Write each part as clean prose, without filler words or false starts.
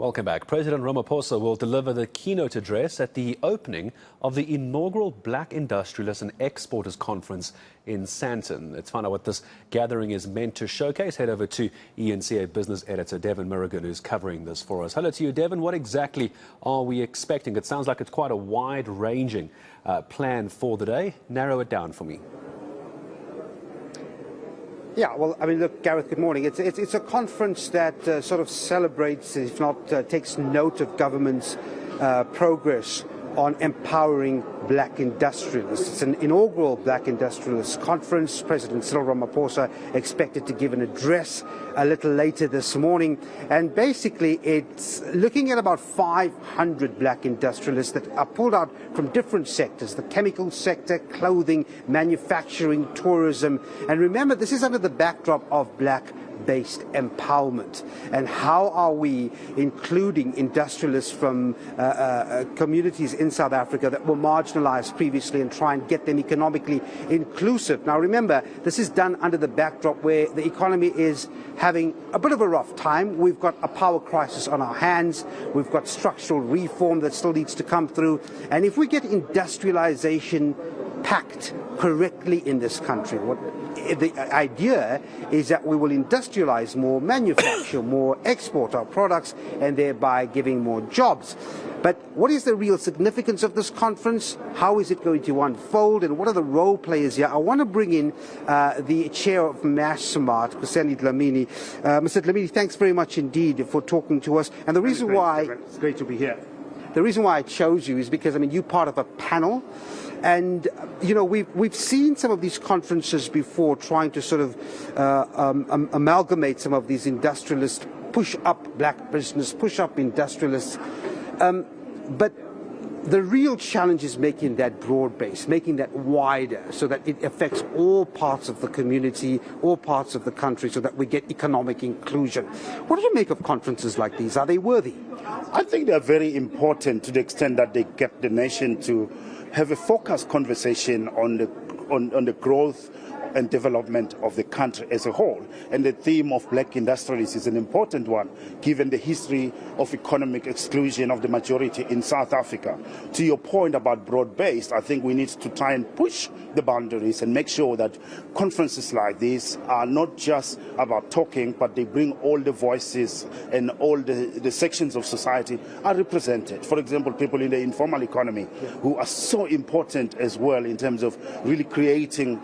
Welcome back. President Ramaphosa will deliver the keynote address at the opening of the inaugural Black Industrialists and Exporters Conference in Sandton. Let's find out what this gathering is meant to showcase. Head over to eNCA Business Editor Devan Murugan, who's covering this for us. Hello to you, Devan. What exactly are we expecting? It sounds like it's quite a wide-ranging plan for the day. Narrow it down for me. Yeah, well, I mean, look, Gareth, good morning. It's a conference that sort of celebrates, if not takes note of government's progress on empowering black industrialists. It's an inaugural Black Industrialists Conference. President Cyril Ramaphosa expected to give an address a little later this morning. And basically, it's looking at about 500 black industrialists that are pulled out from different sectors: the chemical sector, clothing, manufacturing, tourism. And remember, this is under the backdrop of black-based empowerment. And how are we including industrialists from communities in South Africa that were marginalized previously and try and get them economically inclusive? Now remember, this is done under the backdrop where the economy is having a bit of a rough time. We've got a power crisis on our hands. We've got structural reform that still needs to come through. And if we get industrialization packed correctly in this country, the idea is that we will industrialize more, manufacture more, export our products, and thereby giving more jobs. But what is the real significance of this conference? How is it going to unfold? And what are the role players here? I want to bring in the chair of MashSmart, Kuseni Dlamini. Mr. Dlamini, thanks very much indeed for talking to us. And the reason why... It's great to be here. The reason why I chose you is because, I mean, you're part of a panel. And, you know, we've seen some of these conferences before trying to sort of amalgamate some of these industrialists, push up black business, push up industrialists. But the real challenge is making that broad base, making that wider so that it affects all parts of the community, all parts of the country, so that we get economic inclusion. What do you make of conferences like these? Are they worthy? I think they're very important to the extent that they get the nation to have a focused conversation on the growth and development of the country as a whole. And the theme of black industrialists is an important one, given the history of economic exclusion of the majority in South Africa. To your point about broad-based, I think we need to try and push the boundaries and make sure that conferences like this are not just about talking, but they bring all the voices and all the sections of society are represented. For example, people in the informal economy who are so important as well in terms of really creating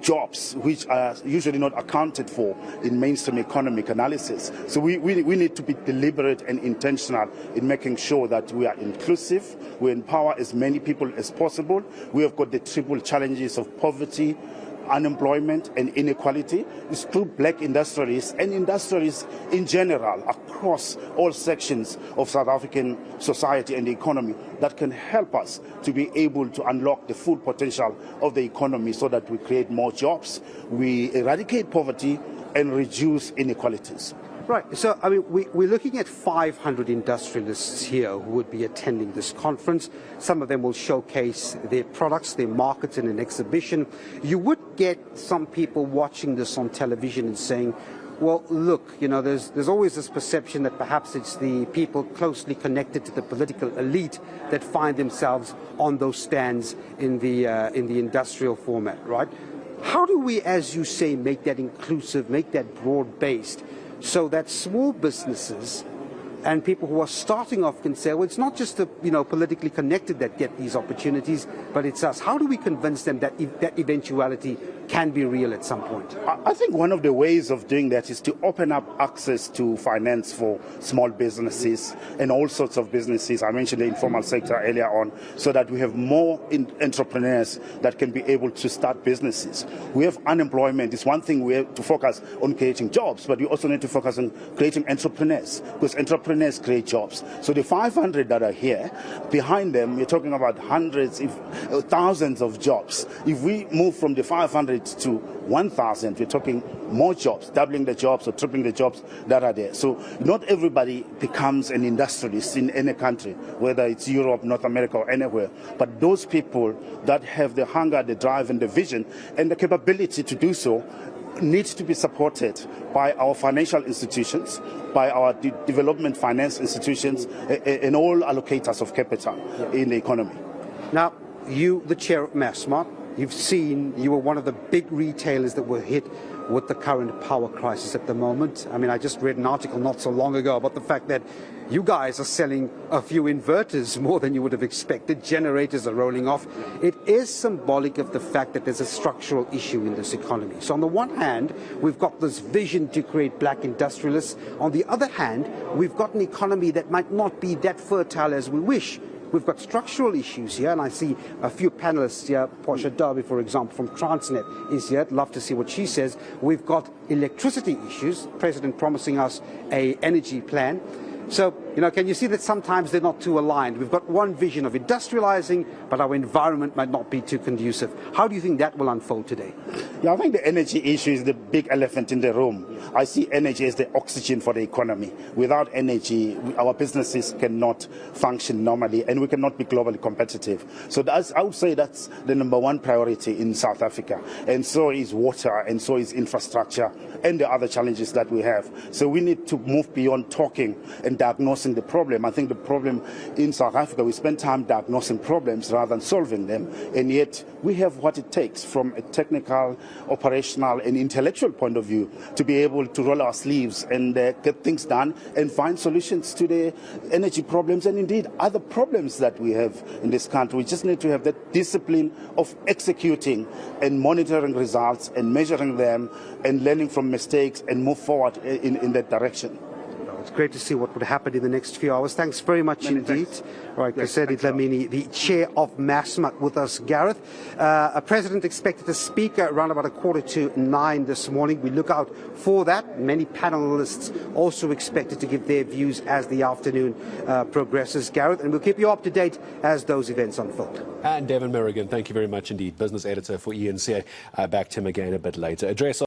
jobs which are usually not accounted for in mainstream economic analysis. So we need to be deliberate and intentional in making sure that we are inclusive, we empower as many people as possible. We have got the triple challenges of poverty, unemployment and inequality. It's through black industrialists and industrialists in general across all sections of South African society and the economy that can help us to be able to unlock the full potential of the economy so that we create more jobs, we eradicate poverty and reduce inequalities. Right. So, I mean, we're looking at 500 industrialists here who would be attending this conference. Some of them will showcase their products, their markets in an exhibition. You would get some people watching this on television and saying, well, look, you know, there's always this perception that perhaps it's the people closely connected to the political elite that find themselves on those stands in the industrial format, right? How do we, as you say, make that inclusive, make that broad-based, so that small businesses and people who are starting off can say, well, it's not just the politically connected that get these opportunities, but it's us. How do we convince them that that eventuality can be real at some point? I think one of the ways of doing that is to open up access to finance for small businesses and all sorts of businesses. I mentioned the informal sector earlier on, so that we have more entrepreneurs that can be able to start businesses. We have unemployment. It's one thing we have to focus on creating jobs, but we also need to focus on creating entrepreneurs, because entrepreneurs create jobs. So the 500 that are here, behind them, you're talking about hundreds, if thousands of jobs. If we move from the 500 to 1,000, we're talking more jobs, doubling the jobs or tripling the jobs that are there. So not everybody becomes an industrialist in any country, whether it's Europe, North America, or anywhere. But those people that have the hunger, the drive, and the vision, and the capability to do so, needs to be supported by our financial institutions, by our development finance institutions, and all allocators of capital in the economy. Now, you, the chair of Massmart, you were one of the big retailers that were hit with the current power crisis at the moment. I mean, I just read an article not so long ago about the fact that you guys are selling a few inverters more than you would have expected. Generators are rolling off. It is symbolic of the fact that there's a structural issue in this economy. So on the one hand, we've got this vision to create black industrialists. On the other hand, we've got an economy that might not be that fertile as we wish. We've got structural issues here, and I see a few panelists here. Portia Derby, for example, from Transnet is here. I'd love to see what she says. We've got electricity issues, President promising us an energy plan. So, can you see that sometimes they're not too aligned? We've got one vision of industrializing, but our environment might not be too conducive. How do you think that will unfold today? Yeah, I think the energy issue is the big elephant in the room. I see energy as the oxygen for the economy. Without energy, our businesses cannot function normally, and we cannot be globally competitive. So I would say that's the number one priority in South Africa. And so is water, and so is infrastructure, and the other challenges that we have. So we need to move beyond talking and diagnosing the problem. I think the problem in South Africa, we spend time diagnosing problems rather than solving them, and yet we have what it takes from a technical, operational, and intellectual point of view to be able to roll our sleeves and get things done and find solutions to the energy problems and indeed other problems that we have in this country. We just need to have that discipline of executing and monitoring results and measuring them and learning from mistakes and move forward in that direction. It's great to see what would happen in the next few hours. Thanks very much indeed. All right, Kasedi Dlamini, the chair of Massmart, with us. Gareth, a president expected to speak around about 8:45 this morning. We look out for that. Many panelists also expected to give their views as the afternoon progresses, Gareth, and we'll keep you up to date as those events unfold. And Devan Murugan, thank you very much indeed, business editor for eNCA. Back to him again a bit later. Address